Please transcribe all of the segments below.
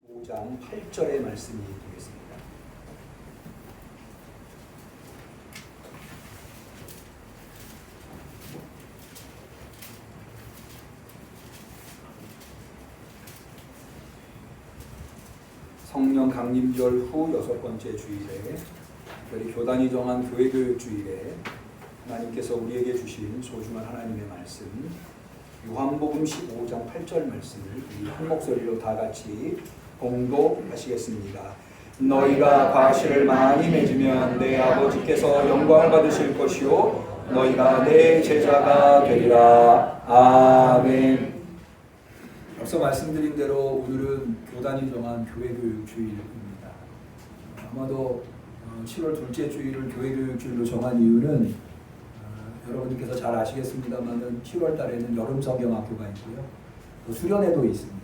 5장 8절의 말씀이 되겠습니다. 성령 강림절 후 6번째 주일에, 특별히 교단이 정한 교회 교육 주일에 하나님께서 우리에게 주신 소중한 하나님의 말씀, 요한복음 15장 8절 말씀을 우리 한 목소리로 다 같이 봉독하시겠습니다. 너희가 과실을 많이 맺으면 내 아버지께서 영광을 받으실 것이요 너희가 내 제자가 되리라. 아멘. 앞서 말씀드린 대로 오늘은 교단이 정한 교회 교육 주일입니다. 아마도 7월 둘째 주일을 교회 교육 주일로 정한 이유는 여러분들께서 잘 아시겠습니다만은 7월 달에는 여름 성경학교가 있고요. 또 수련회도 있습니다.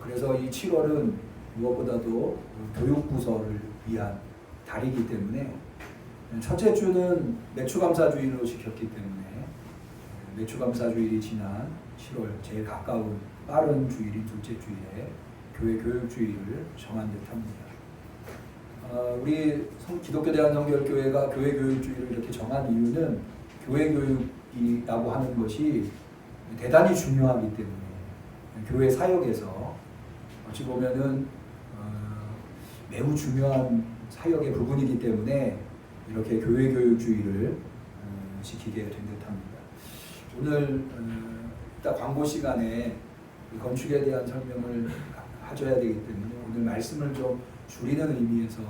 그래서 이 7월은 무엇보다도 교육부서를 위한 달이기 때문에 첫째 주는 매추감사주일로 지켰기 때문에 매추감사주일이 지난 7월 제일 가까운 빠른 주일인 둘째 주일에 교회 교육주일을 정한 듯합니다. 우리 기독교 대한성결교회가 교회 교육주일을 이렇게 정한 이유는 교회 교육이라고 하는 것이 대단히 중요하기 때문에 교회 사역에서 어찌 보면은 매우 중요한 사역의 부분이기 때문에 이렇게 교회 교육주일을 지키게 된 듯합니다. 오늘 이따 광고 시간에 건축에 대한 설명을 해줘야 되기 때문에 오늘 말씀을 좀 줄이는 의미에서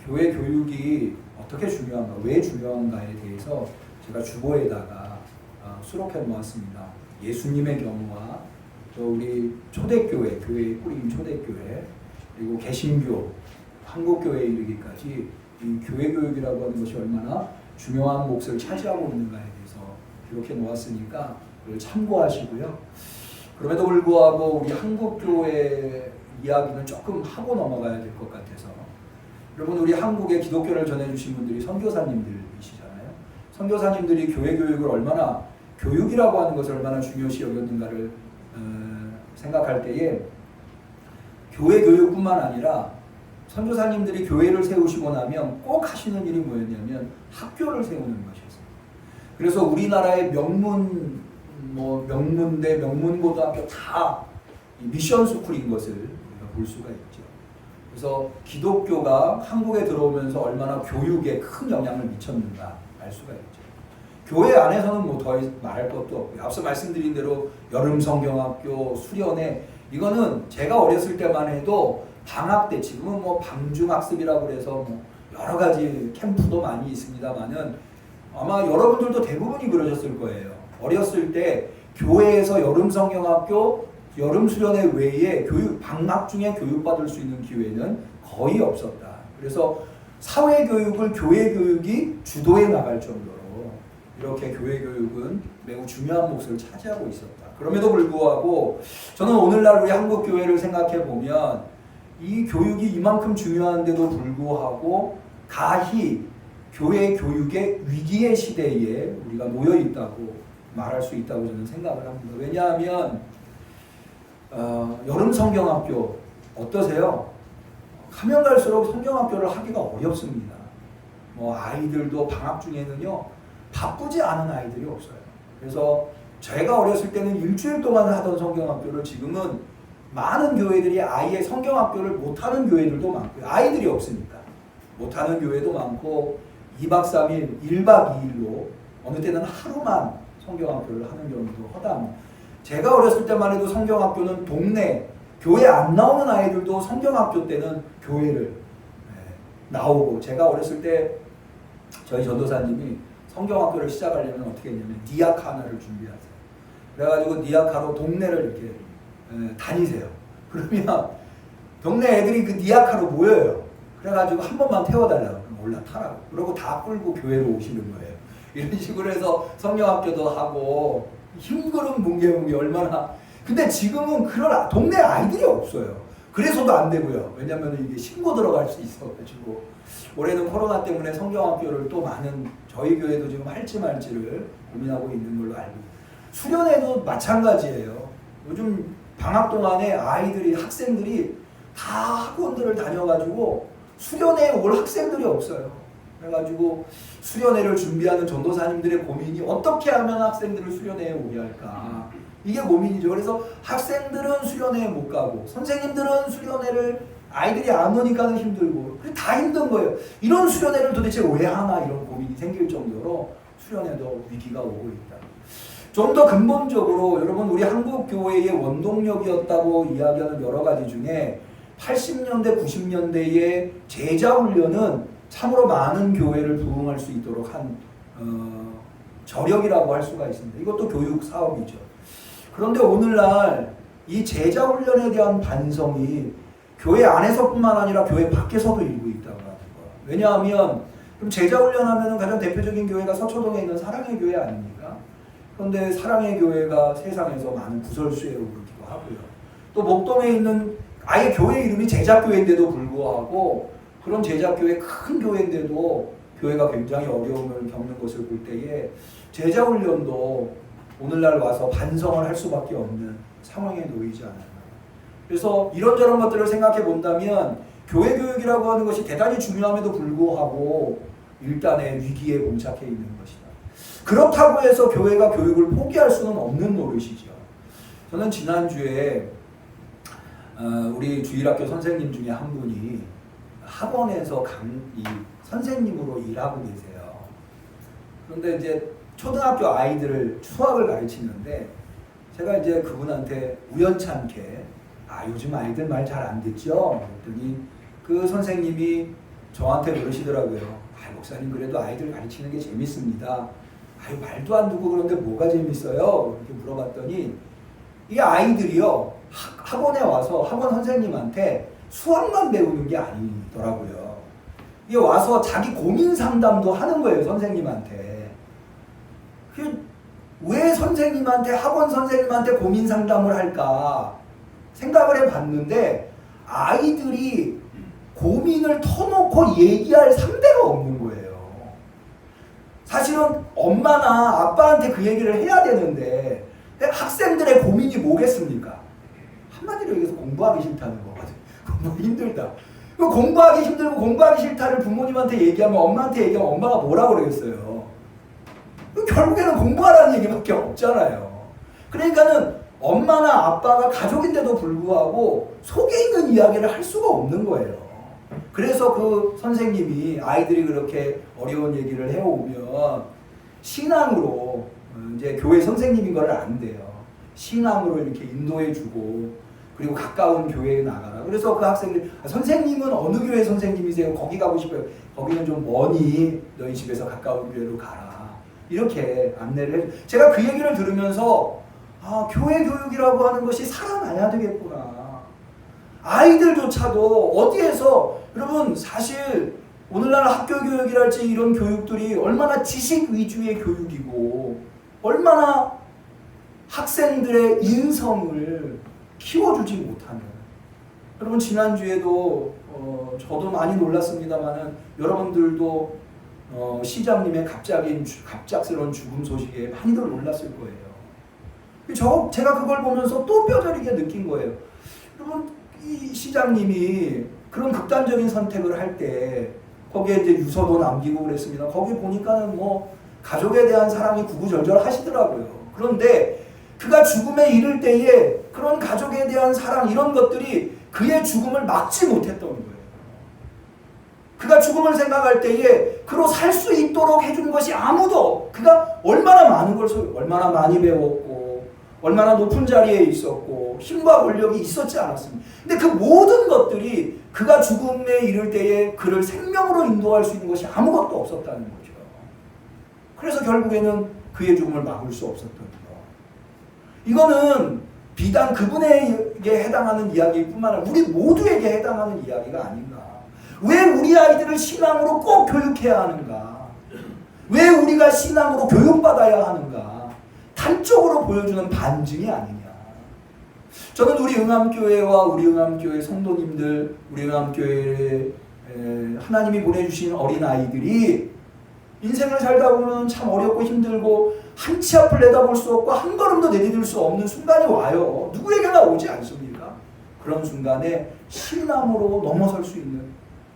교회 교육이 어떻게 중요한가, 왜 중요한가에 대해서 제가 주보에다가 수록해 놓았습니다. 예수님의 경우와 또 우리 초대교회, 교회의 뿌리인 초대교회, 그리고 개신교, 한국교회에 이르기까지 이 교회 교육이라고 하는 것이 얼마나 중요한 몫을 차지하고 있는가에 대해서 기록해 놓았으니까 그걸 참고하시고요. 그럼에도 불구하고 우리 한국교회 이야기는 조금 하고 넘어가야 될 것 같아서, 여러분 우리 한국에 기독교를 전해주신 분들이 선교사님들이시잖아요. 선교사님들이 교회 교육을 얼마나, 교육이라고 하는 것을 얼마나 중요시 여겼는가를 생각할 때에 교회 교육뿐만 아니라 선교사님들이 교회를 세우시고 나면 꼭 하시는 일이 뭐였냐면 학교를 세우는 것이었어요. 그래서 우리나라의 명문대, 명문고등학교 다 미션 스쿨인 것을 우리가 볼 수가 있죠. 그래서 기독교가 한국에 들어오면서 얼마나 교육에 큰 영향을 미쳤는가 알 수가 있죠. 교회 안에서는 뭐 더 말할 것도 없고요. 앞서 말씀드린 대로 여름 성경학교, 수련회, 이거는 제가 어렸을 때만 해도 방학 때, 지금은 뭐 방중학습이라고 그래서 뭐 여러 가지 캠프도 많이 있습니다만은 아마 여러분들도 대부분이 그러셨을 거예요. 어렸을 때 교회에서 여름 성경학교, 여름 수련회 외에 방학 중에 교육받을 수 있는 기회는 거의 없었다. 그래서 사회교육을 교회 교육이 주도해 나갈 정도로 이렇게 교회 교육은 매우 중요한 몫을 차지하고 있었다. 그럼에도 불구하고 저는 오늘날 우리 한국 교회를 생각해 보면 이 교육이 이만큼 중요한데도 불구하고 가히 교회 교육의 위기의 시대에 우리가 놓여 있다고 말할 수 있다고 저는 생각을 합니다. 왜냐하면 여름 성경학교 어떠세요? 가면 갈수록 성경학교를 하기가 어렵습니다. 뭐 아이들도 방학 중에는요 바쁘지 않은 아이들이 없어요. 그래서 제가 어렸을 때는 일주일 동안 하던 성경학교를 지금은 많은 교회들이 아예 성경학교를 못하는 교회들도 많고요. 아이들이 없으니까 못하는 교회도 많고 2박 3일, 1박 2일로 어느 때는 하루만 성경학교를 하는 경우도 허다합니다. 제가 어렸을 때만 해도 성경학교는 동네, 교회 안 나오는 아이들도 성경학교 때는 교회를 나오고, 제가 어렸을 때 저희 전도사님이 성경학교를 시작하려면 어떻게 했냐면 니아카 하나를 준비하세요. 그래가지고 니아카로 동네를 이렇게 다니세요. 그러면 동네 애들이 그 니아카로 모여요. 그래가지고 한 번만 태워달라고, 그럼 올라타라고. 그러고 다 끌고 교회로 오시는 거예요. 이런 식으로 해서 성경학교도 하고 힘그름 뭉게뭉게 얼마나. 근데 지금은 그런 동네 아이들이 없어요. 그래서도 안 되고요. 왜냐면 이게 신고 들어갈 수 있어가지고. 올해는 코로나 때문에 성경학교를 또 많은, 저희 교회도 지금 할지 말지를 고민하고 있는 걸로 알고. 수련회도 마찬가지예요. 요즘 방학 동안에 학생들이 다 학원들을 다녀가지고 수련회에 올 학생들이 없어요. 그래가지고 수련회를 준비하는 전도사님들의 고민이 어떻게 하면 학생들을 수련회에 오게 할까. 이게 고민이죠. 그래서 학생들은 수련회에 못 가고 선생님들은 수련회를 아이들이 안 오니까는 힘들고 다 힘든 거예요. 이런 수련회를 도대체 왜 하나 이런 고민이 생길 정도로 수련회도 위기가 오고 있다. 좀 더 근본적으로 여러분 우리 한국 교회의 원동력이었다고 이야기하는 여러 가지 중에 80년대 90년대의 제자훈련은 참으로 많은 교회를 부흥할 수 있도록 한 저력이라고 할 수가 있습니다. 이것도 교육 사업이죠. 그런데 오늘날 이 제자훈련에 대한 반성이 교회 안에서뿐만 아니라 교회 밖에서도 일고 있다고 하는 거예요. 왜냐하면 그럼 제자훈련하면 가장 대표적인 교회가 서초동에 있는 사랑의 교회 아닙니까? 그런데 사랑의 교회가 세상에서 많은 구설수에 오르기도 하고요. 또 목동에 있는 아예 교회 이름이 제자교회인데도 불구하고 그런 제자교회 큰 교회인데도 교회가 굉장히 어려움을 겪는 것을 볼 때에 제자훈련도 오늘날 와서 반성을 할 수밖에 없는 상황에 놓이지 않았나. 그래서 이런저런 것들을 생각해 본다면 교회 교육이라고 하는 것이 대단히 중요함에도 불구하고 일단의 위기에 봉착해 있는 것이다. 그렇다고 해서 교회가 교육을 포기할 수는 없는 노릇이죠. 저는 지난주에 우리 주일학교 선생님 중에 한 분이 학원에서 선생님으로 일하고 계세요. 그런데 이제 초등학교 아이들을 수학을 가르치는데 제가 이제 그분한테 우연찮게 요즘 아이들 말 잘 안 듣죠? 그랬더니 그 선생님이 저한테 그러시더라고요. 목사님 그래도 아이들 가르치는 게 재밌습니다. 말도 안 듣고 그런데 뭐가 재밌어요? 이렇게 물어봤더니 이 아이들이요 학원에 와서 학원 선생님한테 수학만 배우는 게 아니더라고요. 이게 와서 자기 고민 상담도 하는 거예요. 선생님한테. 왜 학원 선생님한테 고민 상담을 할까 생각을 해봤는데 아이들이 고민을 터놓고 얘기할 상대가 없는 거예요. 사실은 엄마나 아빠한테 그 얘기를 해야 되는데 학생들의 고민이 뭐겠습니까? 한마디로 얘기해서 공부하기 싫다는 거거든요. 공부하기 힘들다. 공부하기 힘들고 공부하기 싫다를 부모님한테 얘기하면 엄마한테 얘기하면 엄마가 뭐라고 그러겠어요. 결국에는 공부하라는 얘기밖에 없잖아요. 그러니까는 엄마나 아빠가 가족인데도 불구하고 속에 있는 이야기를 할 수가 없는 거예요. 그래서 그 선생님이 아이들이 그렇게 어려운 얘기를 해오면 신앙으로 이제 교회 선생님인 걸 안대요. 신앙으로 이렇게 인도해주고 그리고 가까운 교회에 나가라. 그래서 그 학생들이 선생님은 어느 교회 선생님이세요? 거기 가고 싶어요. 거기는 좀 머니 너희 집에서 가까운 교회로 가라. 이렇게 안내를 해요. 제가 그 얘기를 들으면서 교회 교육이라고 하는 것이 살아나야 되겠구나. 아이들조차도 어디에서 여러분 사실 오늘날 학교 교육이랄지 이런 교육들이 얼마나 지식 위주의 교육이고 얼마나 학생들의 인성을 키워주지 못하는. 여러분 지난주에도 저도 많이 놀랐습니다만은 여러분들도 시장님의 갑작스러운 죽음 소식에 많이들 놀랐을 거예요. 제가 그걸 보면서 또 뼈저리게 느낀 거예요. 여러분 이 시장님이 그런 극단적인 선택을 할 때 거기에 이제 유서도 남기고 그랬습니다. 거기 보니까는 가족에 대한 사랑이 구구절절 하시더라고요. 그런데 그가 죽음에 이를 때에 그런 가족에 대한 사랑 이런 것들이 그의 죽음을 막지 못했던 거예요. 그가 죽음을 생각할 때에 그로 살 수 있도록 해준 것이 아무도 그가 얼마나 많은 걸 얼마나 많이 배웠고 얼마나 높은 자리에 있었고 힘과 권력이 있었지 않았습니까? 근데 그 모든 것들이 그가 죽음에 이를 때에 그를 생명으로 인도할 수 있는 것이 아무것도 없었다는 거죠. 그래서 결국에는 그의 죽음을 막을 수 없었던 거. 이거는 비단 그분에게 해당하는 이야기뿐만 아니라 우리 모두에게 해당하는 이야기가 아닌가. 왜 우리 아이들을 신앙으로 꼭 교육해야 하는가? 왜 우리가 신앙으로 교육받아야 하는가? 단적으로 보여주는 반증이 아니냐. 저는 우리 응암교회와 우리 응암교회 성도님들, 우리 응암교회에 하나님이 보내주신 어린아이들이 인생을 살다 보면 참 어렵고 힘들고 한 치 앞을 내다볼 수 없고 한 걸음도 내디딜 수 없는 순간이 와요. 누구에게나 오지 않습니까? 그런 순간에 신앙으로 넘어설 수 있는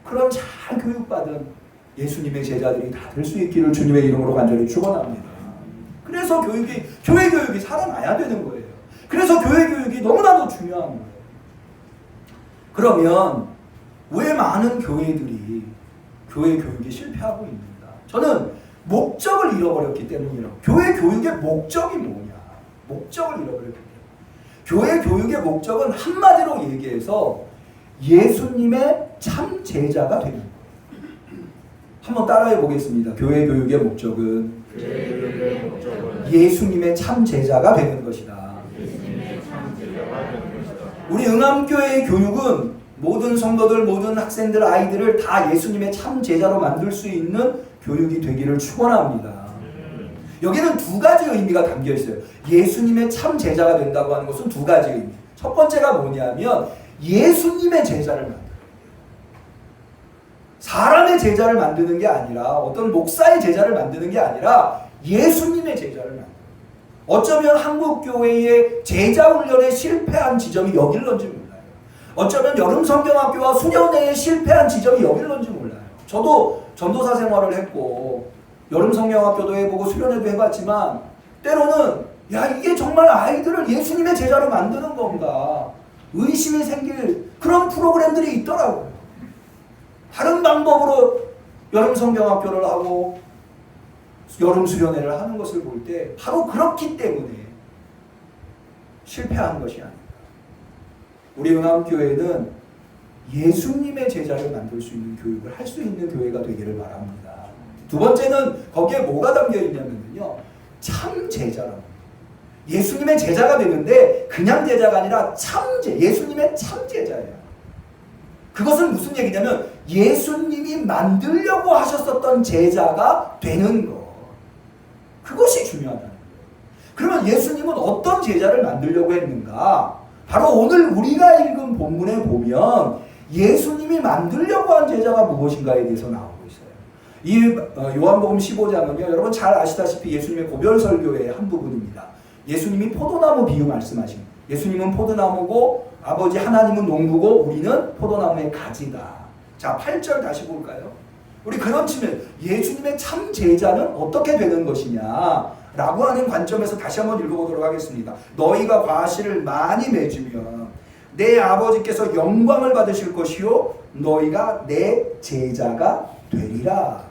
그런 잘 교육받은 예수님의 제자들이 다 될 수 있기를 주님의 이름으로 간절히 축원합니다. 그래서 교회 교육이 살아나야 되는 거예요. 그래서 교회 교육이 너무나도 중요한 거예요. 그러면 왜 많은 교회들이 교회 교육이 실패하고 있는가? 저는 목적을 잃어버렸기 때문이라고. 교회 교육의 목적이 뭐냐? 목적을 잃어버렸기 때문에. 교회 교육의 목적은 한마디로 얘기해서 예수님의 참 제자가 되는 거예요. 한번 따라해 보겠습니다. 교회 교육의 목적은 예수님의 참 제자가 되는 것이다. 우리 응암교회의 교육은 모든 성도들, 모든 학생들, 아이들을 다 예수님의 참 제자로 만들 수 있는 교육이 되기를 축원합니다. 여기는 두 가지 의미가 담겨 있어요. 예수님의 참 제자가 된다고 하는 것은 두 가지 의미. 첫 번째가 뭐냐면 예수님의 제자를 만들어요. 사람의 제자를 만드는 게 아니라 어떤 목사의 제자를 만드는 게 아니라 예수님의 제자를 만들어요. 어쩌면 한국교회의 제자훈련에 실패한 지점이 여길런지 몰라요. 어쩌면 여름성경학교와 수련회에 실패한 지점이 여길런지 몰라요. 저도 전도사 생활을 했고 여름성경학교도 해보고 수련회도 해봤지만 때로는 야 이게 정말 아이들을 예수님의 제자로 만드는 건가 의심이 생길 그런 프로그램들이 있더라고요. 다른 방법으로 여름성경학교를 하고 여름 수련회를 하는 것을 볼 때 바로 그렇기 때문에 실패하는 것이 아닙니다. 우리 응암교회는 예수님의 제자를 만들 수 있는 교육을 할 수 있는 교회가 되기를 바랍니다. 두 번째는 거기에 뭐가 담겨 있냐면요. 참 제자라고. 예수님의 제자가 되는데 그냥 제자가 아니라 예수님의 참 제자예요. 그것은 무슨 얘기냐면 예수님이 만들려고 하셨었던 제자가 되는 것. 그것이 중요하다는 거예요. 그러면 예수님은 어떤 제자를 만들려고 했는가? 바로 오늘 우리가 읽은 본문에 보면 예수님이 만들려고 한 제자가 무엇인가에 대해서 나오고 있어요. 이 요한복음 15장은요. 여러분 잘 아시다시피 예수님의 고별설교의 한 부분입니다. 예수님이 포도나무 비유 말씀하신 예수님은 포도나무고 아버지 하나님은 농부고 우리는 포도나무의 가지다. 자 8절 다시 볼까요? 우리 그런 측면 예수님의 참 제자는 어떻게 되는 것이냐 라고 하는 관점에서 다시 한번 읽어보도록 하겠습니다. 너희가 과실을 많이 맺으면 내 아버지께서 영광을 받으실 것이요 너희가 내 제자가 되리라.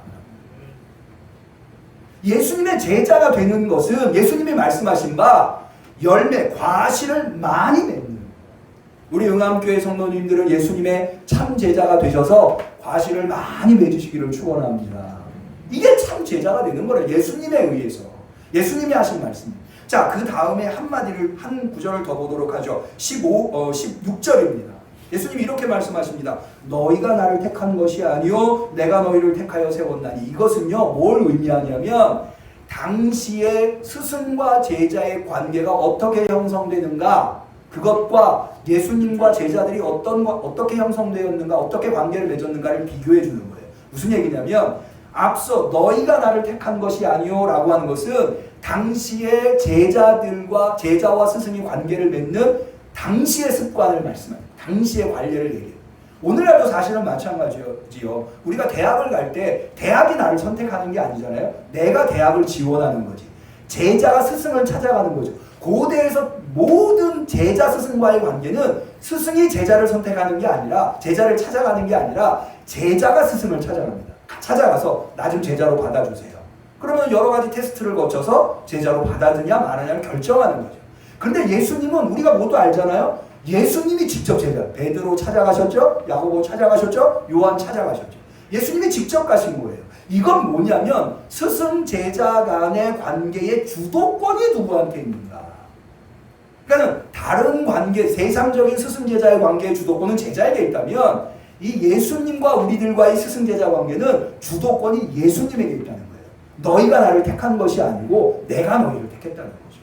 예수님의 제자가 되는 것은 예수님이 말씀하신 바 열매, 과실을 많이 맺는 우리 응암교회 성도님들은 예수님의 참 제자가 되셔서 과실을 많이 맺으시기를 축원합니다. 이게 참 제자가 되는 거예요. 예수님에 의해서. 예수님이 하신 말씀. 자, 그 다음에 한마디를 한 구절을 더 보도록 하죠. 16절입니다. 예수님이 이렇게 말씀하십니다. 너희가 나를 택한 것이 아니요 내가 너희를 택하여 세웠나니. 이것은요 뭘 의미하냐면 당시의 스승과 제자의 관계가 어떻게 형성되는가 그것과 예수님과 제자들이 어떻게 형성되었는가 어떻게 관계를 맺었는가를 비교해 주는 거예요. 무슨 얘기냐면 앞서 너희가 나를 택한 것이 아니요 라고 하는 것은 당시의 제자와 스승이 관계를 맺는 당시의 습관을 말씀합니다. 당시의 관례를 얘기해요. 오늘날도 사실은 마찬가지요. 우리가 대학을 갈 때 대학이 나를 선택하는 게 아니잖아요. 내가 대학을 지원하는 거지. 제자가 스승을 찾아가는 거죠. 고대에서 모든 제자 스승과의 관계는 스승이 제자를 선택하는 게 아니라 제자를 찾아가는 게 아니라 제자가 스승을 찾아갑니다. 찾아가서 나 좀 제자로 받아주세요. 그러면 여러 가지 테스트를 거쳐서 제자로 받아주냐 말하냐를 결정하는 거죠. 그런데 예수님은 우리가 모두 알잖아요. 예수님이 직접 제자, 베드로 찾아가셨죠? 야고보 찾아가셨죠? 요한 찾아가셨죠? 예수님이 직접 가신 거예요. 이건 뭐냐면 스승 제자 간의 관계의 주도권이 누구한테 있는가? 그러니까 다른 관계, 세상적인 스승 제자의 관계의 주도권은 제자에게 있다면 이 예수님과 우리들과의 스승 제자 관계는 주도권이 예수님에게 있다는 거예요. 너희가 나를 택한 것이 아니고 내가 너희를 택했다는 거죠.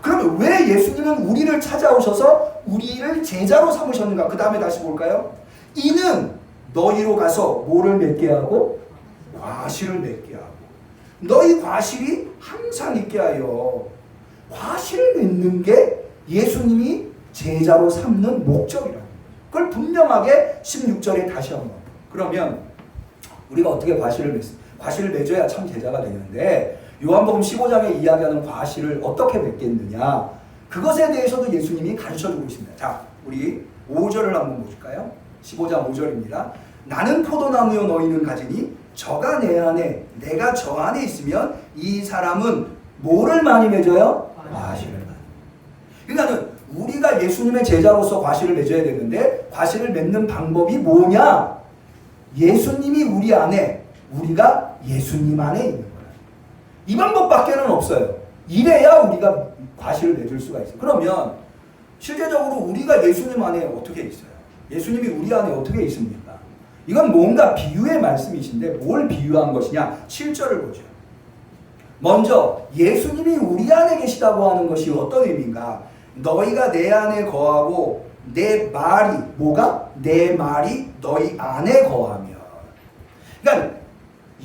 그러면 왜 예수님은 우리를 찾아오셔서 우리를 제자로 삼으셨는가? 그 다음에 다시 볼까요? 이는 너희로 가서 뭐를 맺게 하고? 과실을 맺게 하고. 너희 과실이 항상 있게 하여. 과실을 맺는 게 예수님이 제자로 삼는 목적이라는 거예요. 그걸 분명하게 16절에 다시 한번. 그러면 우리가 어떻게 과실을 맺어야 참 제자가 되는데, 요한복음 15장에 이야기하는 과실을 어떻게 맺겠느냐, 그것에 대해서도 예수님이 가르쳐주고 있습니다. 자, 우리 5절을 한번 보실까요? 15장 5절입니다. 나는 포도나무요 너희는 가지니 저가 내 안에 내가 저 안에 있으면 이 사람은 뭐를 많이 맺어요? 과실을 많이. 그러니까는 우리가 예수님의 제자로서 과실을 맺어야 되는데, 과실을 맺는 방법이 뭐냐? 예수님이 우리 안에, 우리가 예수님 안에 있는 거예요. 이 방법밖에는 없어요. 이래야 우리가 과실을 맺을 수가 있어요. 그러면 실제적으로 우리가 예수님 안에 어떻게 있어요? 예수님이 우리 안에 어떻게 있습니까? 이건 뭔가 비유의 말씀이신데 뭘 비유한 것이냐? 7절을 보죠. 먼저 예수님이 우리 안에 계시다고 하는 것이 어떤 의미인가? 너희가 내 안에 거하고 내 말이, 뭐가? 내 말이 너희 안에 거하면. 그러니까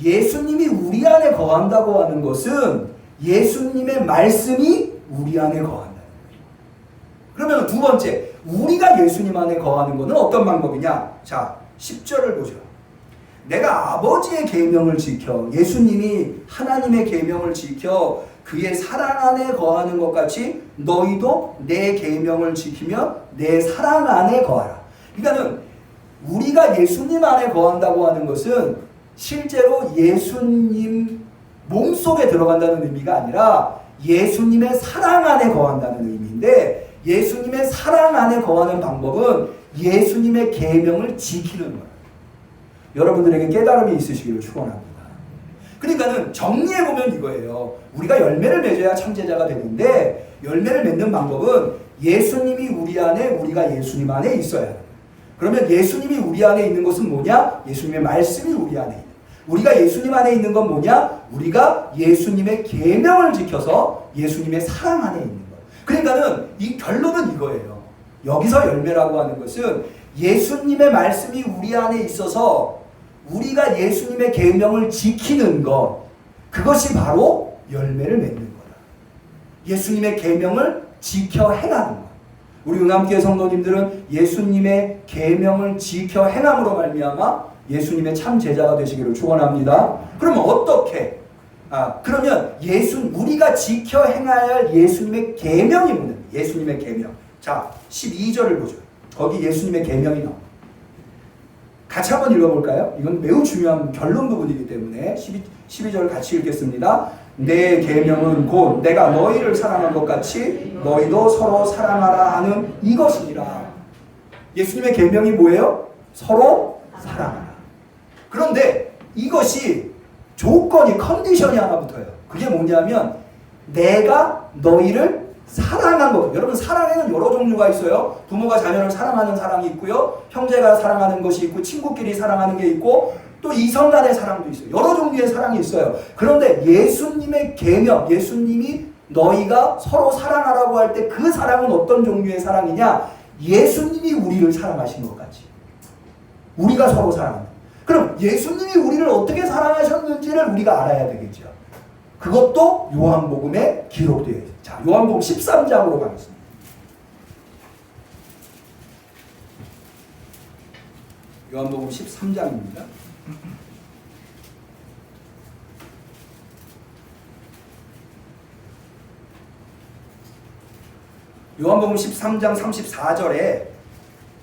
예수님이 우리 안에 거한다고 하는 것은 예수님의 말씀이 우리 안에 거한다는 거예요. 그러면 두 번째, 우리가 예수님 안에 거하는 것은 어떤 방법이냐? 자, 10절을 보죠. 내가 아버지의 계명을 지켜, 예수님이 하나님의 계명을 지켜 그의 사랑 안에 거하는 것 같이 너희도 내 계명을 지키며 내 사랑 안에 거하라. 그러니까는 우리가 예수님 안에 거한다고 하는 것은 실제로 예수님 몸속에 들어간다는 의미가 아니라 예수님의 사랑 안에 거한다는 의미인데, 예수님의 사랑 안에 거하는 방법은 예수님의 계명을 지키는 거예요. 여러분들에게 깨달음이 있으시기를 축원합니다. 그러니까는 정리해보면 이거예요. 우리가 열매를 맺어야 참제자가 되는데, 열매를 맺는 방법은 예수님이 우리 안에, 우리가 예수님 안에 있어야 해요. 그러면 예수님이 우리 안에 있는 것은 뭐냐? 예수님의 말씀이 우리 안에 있는. 우리가 예수님 안에 있는 건 뭐냐? 우리가 예수님의 계명을 지켜서 예수님의 사랑 안에 있는 것. 그러니까는 이 결론은 이거예요. 여기서 열매라고 하는 것은 예수님의 말씀이 우리 안에 있어서 우리가 예수님의 계명을 지키는 것, 그것이 바로 열매를 맺는 거다. 예수님의 계명을 지켜 행하는 것. 우리 응암교회 성도님들은 예수님의 계명을 지켜 행함으로 말미암아 예수님의 참 제자가 되시기를 축원합니다. 그러면 어떻게? 그러면 우리가 지켜 행해야 할 예수님의 계명이 뭐냐? 예수님의 계명. 자, 12절을 보죠. 거기 예수님의 계명이 나옵니다. 같이 한번 읽어볼까요? 이건 매우 중요한 결론 부분이기 때문에 12절 같이 읽겠습니다. 내 계명은 곧 내가 너희를 사랑한 것 같이 너희도 서로 사랑하라 하는 이것이니라. 예수님의 계명이 뭐예요? 서로 사랑하라. 그런데 이것이 조건이, 컨디션이 하나 붙어요. 그게 뭐냐면 내가 너희를 사랑한 것. 여러분, 사랑에는 여러 종류가 있어요. 부모가 자녀를 사랑하는 사랑이 있고요, 형제가 사랑하는 것이 있고, 친구끼리 사랑하는 게 있고, 또 이성 간의 사랑도 있어요. 여러 종류의 사랑이 있어요. 그런데 예수님의 계명, 예수님이 너희가 서로 사랑하라고 할 때 그 사랑은 어떤 종류의 사랑이냐? 예수님이 우리를 사랑하신 것 같이 우리가 서로 사랑합니다. 그럼 예수님이 우리를 어떻게 사랑하셨는지를 우리가 알아야 되겠죠. 그것도 요한복음에 기록되어 있어요. 자, 요한복음 13장으로 가겠습니다. 요한복음 13장입니다. 요한복음 13장 34절에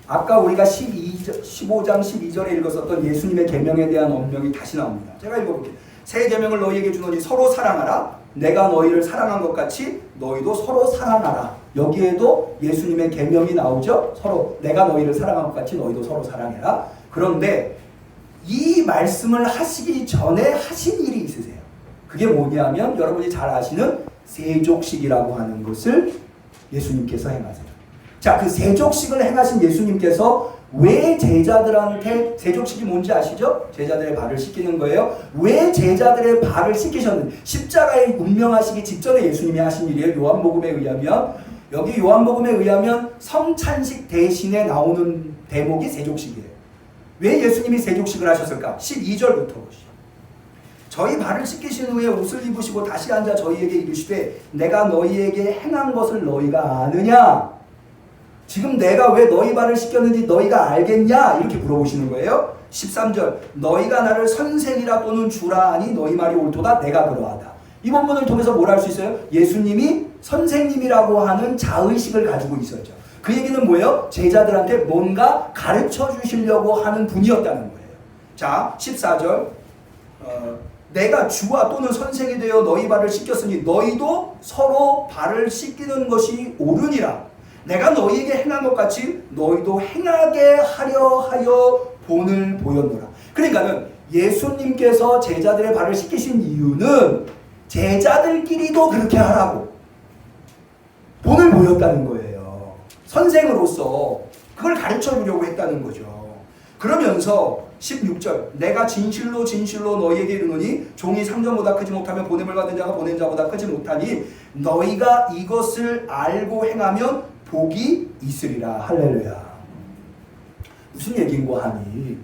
아까 우리가 15장 12절에 읽었었던 예수님의 계명에 대한 언명이 다시 나옵니다. 제가 읽어볼게요. 새 계명을 너희에게 주노니 서로 사랑하라. 내가 너희를 사랑한 것 같이 너희도 서로 사랑하라. 여기에도 예수님의 계명이 나오죠. 서로 내가 너희를 사랑한 것 같이 너희도 서로 사랑해라. 그런데 이 말씀을 하시기 전에 하신 일이 있으세요. 그게 뭐냐면 여러분이 잘 아시는 세족식이라고 하는 것을 예수님께서 행하세요. 자, 그 세족식을 행하신 예수님께서 왜 제자들한테, 세족식이 뭔지 아시죠? 제자들의 발을 씻기는 거예요. 왜 제자들의 발을 씻기셨는지, 십자가에 운명하시기 직전에 예수님이 하신 일이에요. 요한복음에 의하면, 여기 요한복음에 의하면 성찬식 대신에 나오는 대목이 세족식이에요. 왜 예수님이 세족식을 하셨을까? 12절부터 보시죠. 저희 발을 씻기신 후에 옷을 입으시고 다시 앉아 저희에게 이르시되 내가 너희에게 행한 것을 너희가 아느냐? 지금 내가 왜 너희 발을 씻겼는지 너희가 알겠냐? 이렇게 물어보시는 거예요. 13절 너희가 나를 선생이라 또는 주라 하니 너희 말이 옳도다 내가 그러하다. 이 본문을 통해서 뭘 할 수 있어요? 예수님이 선생님이라고 하는 자의식을 가지고 있었죠. 그 얘기는 뭐예요? 제자들한테 뭔가 가르쳐 주시려고 하는 분이었다는 거예요. 자 14절 내가 주와 또는 선생이 되어 너희 발을 씻겼으니 너희도 서로 발을 씻기는 것이 옳으니라. 내가 너희에게 행한 것 같이 너희도 행하게 하려 하여 본을 보였노라. 그러니까는 예수님께서 제자들의 발을 씻기신 이유는 제자들끼리도 그렇게 하라고 본을 보였다는 거예요. 선생으로서 그걸 가르쳐 주려고 했다는 거죠. 그러면서 16절 내가 진실로 진실로 너희에게 이르노니 종이 상전보다 크지 못하면 보냄을 받은 자가 보낸 자보다 크지 못하니 너희가 이것을 알고 행하면 복이 있으리라. 할렐루야. 무슨 얘기인고 하니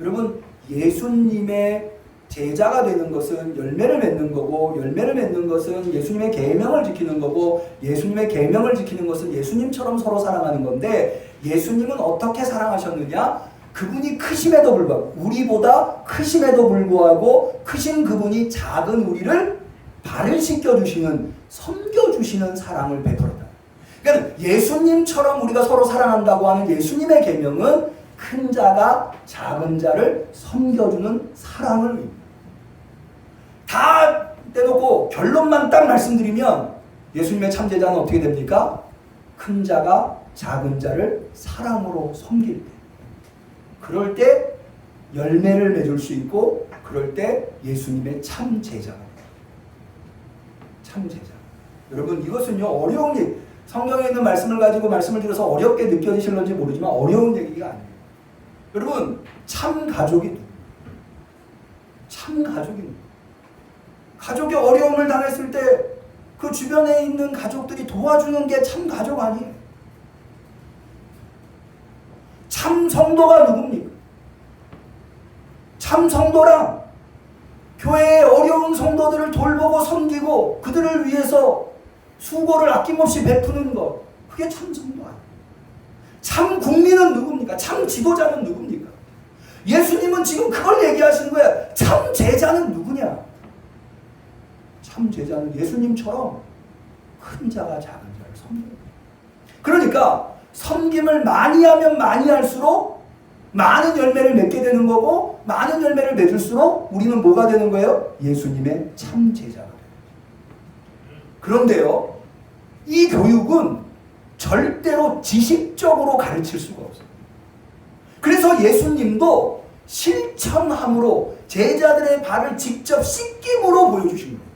여러분 예수님의 제자가 되는 것은 열매를 맺는 거고 열매를 맺는 것은 예수님의 계명을 지키는 거고 예수님의 계명을 지키는 것은 예수님처럼 서로 사랑하는 건데 예수님은 어떻게 사랑하셨느냐? 그분이 크심에도 불구하고 우리보다 크심에도 불구하고 크신 그분이 작은 우리를 발을 씻겨주시는 섬겨주시는 사랑을 베풀었다. 그러니까 예수님처럼 우리가 서로 사랑한다고 하는 예수님의 계명은 큰 자가 작은 자를 섬겨주는 사랑을 의미합니다. 다 떼놓고 결론만 딱 말씀드리면 예수님의 참제자는 어떻게 됩니까? 큰 자가 작은 자를 사랑으로 섬길 때 그럴 때 열매를 맺을 수 있고 그럴 때 예수님의 참제자가 됩니다. 참제자. 여러분 이것은요 어려운 얘기 성경에 있는 말씀을 가지고 말씀을 들어서 어렵게 느껴지실런지 모르지만 어려운 얘기가 아니에요. 여러분 참 가족이 누구예요? 참 가족이 누구예요? 가족이 어려움을 당했을 때 그 주변에 있는 가족들이 도와주는 게 참 가족 아니에요? 참 성도가 누굽니까? 참 성도랑 교회의 어려운 성도들을 돌보고 섬기고 그들을 위해서 수고를 아낌없이 베푸는 것 그게 참 성도 아니에요. 참 국민은 누굽니까? 참 지도자는 누굽니까? 예수님은 지금 그걸 얘기하시는 거야. 참 제자는 누구냐? 참 제자는 예수님처럼 큰 자가 작은 자를 섬기는 거예요. 그러니까 섬김을 많이 하면 많이 할수록 많은 열매를 맺게 되는 거고 많은 열매를 맺을수록 우리는 뭐가 되는 거예요? 예수님의 참 제자가 되는 거예요. 그런데요 이 교육은 절대로 지식적으로 가르칠 수가 없어요. 그래서 예수님도 실천함으로 제자들의 발을 직접 씻김으로 보여주신 거예요.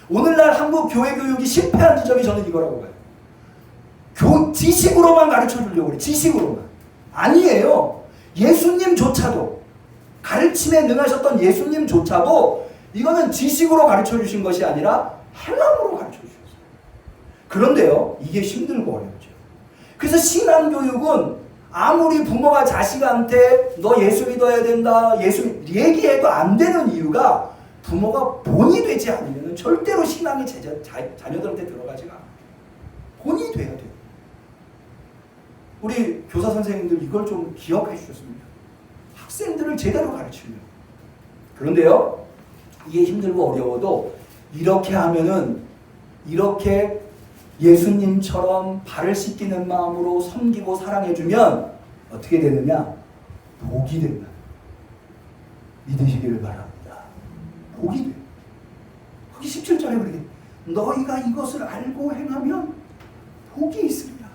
오늘날 한국 교회 교육이 실패한 지점이 저는 이거라고 봐요. 지식으로만 가르쳐 주려고 그래. 지식으로만. 아니에요. 예수님조차도 가르침에 능하셨던 예수님조차도 이거는 지식으로 가르쳐 주신 것이 아니라 행함으로 가르쳐 주셨어요. 그런데요 이게 힘들고 어렵죠. 그래서 신앙교육은 아무리 부모가 자식한테 너 예수 믿어야 된다 예수 얘기해도 안 되는 이유가 부모가 본이 되지 않으면 절대로 신앙이 자녀들한테 들어가지가 않아요. 본이 돼야 돼요. 우리 교사 선생님들 이걸 좀 기억해 주셨으면 학생들을 제대로 가르치려고. 그런데요 이게 힘들고 어려워도 이렇게 하면은 이렇게 예수님처럼 발을 씻기는 마음으로 섬기고 사랑해주면 어떻게 되느냐? 복이 된다. 믿으시기를 바랍니다. 복이 돼요. 거기 17절에 그러게 너희가 이것을 알고 행하면 복이 있으리라.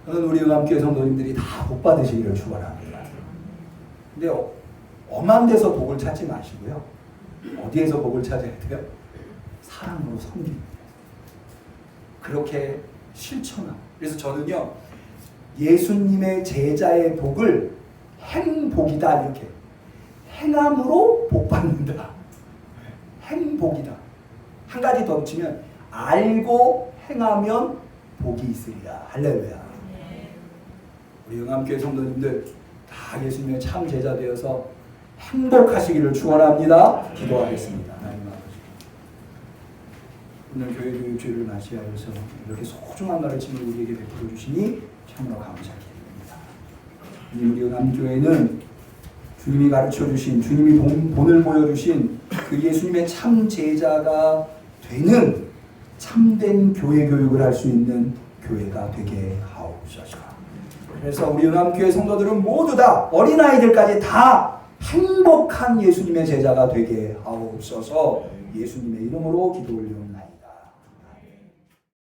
저는 우리 응암교회 성도님들이 다 복 받으시기를 축원합니다. 근데 엄한 데서 복을 찾지 마시고요. 어디에서 복을 찾아야 돼요? 사랑으로 섬깁니다. 그렇게 실천하고. 그래서 저는요 예수님의 제자의 복을 행복이다 이렇게 행함으로 복 받는다. 행복이다. 한 가지 더 붙이면 알고 행하면 복이 있으리라. 할렐루야. 우리 영암교회 성도님들 다 예수님의 참 제자 되어서 행복하시기를 축원합니다. 기도하겠습니다. 하나님 아버지, 오늘 교회 교육주일을 맞이하여서 이렇게 소중한 가르침을 우리에게 베풀어 주시니 참으로 감사드립니다. 우리 은암교회는 주님이 가르쳐 주신, 주님이 본을 보여주신 그 예수님의 참 제자가 되는 참된 교회 교육을 할 수 있는 교회가 되게 하옵소서. 그래서 우리 은암교회 성도들은 모두 다, 어린아이들까지 다 행복한 예수님의 제자가 되게 하옵소서. 예수님의 이름으로 기도 올려옵나이다.